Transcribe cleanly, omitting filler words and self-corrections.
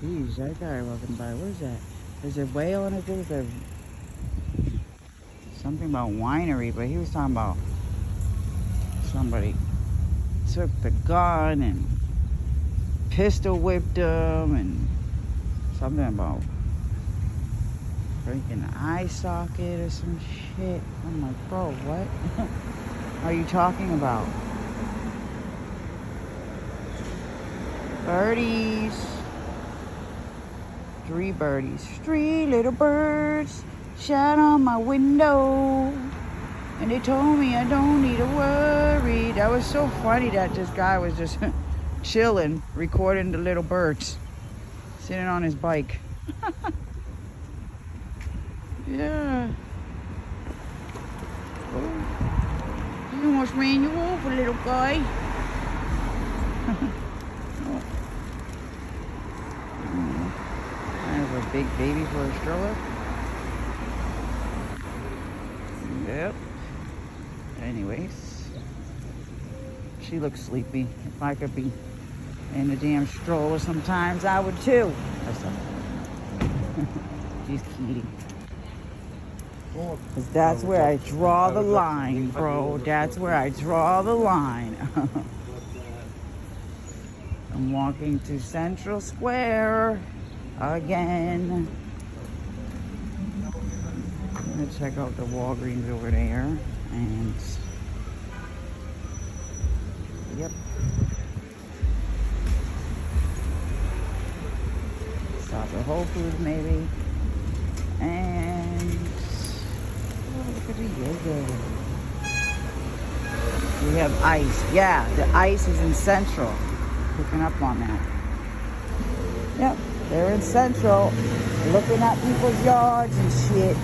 Jeez, that guy walking by. What is that? There's a whale on it. There's a something about winery, but he was talking about somebody took the gun and pistol whipped him and something about breaking the eye socket or some shit. I'm like, bro, what are you talking about? Birdies. 3 birdies. 3 little birds sat on my window. And they told me I don't need to worry. That was so funny that this guy was just chilling, recording the little birds. Sitting on his bike. Yeah. Oh. You almost ran you over, little guy. Oh. Kind of a big baby for a stroller. Yep. Anyways, she looks sleepy. If I could be in the damn stroller sometimes, I would too. She's kidding. Because that's where I draw the line, bro. That's where I draw the line. I'm walking to Central Square again. I'm gonna check out the Walgreens over there. And yep. Stop at Whole Foods maybe. And oh, look at the yoga. We have ice. Yeah, the ice is in Central. Picking up on that. Yep, they're in Central. Looking at people's yards and shit.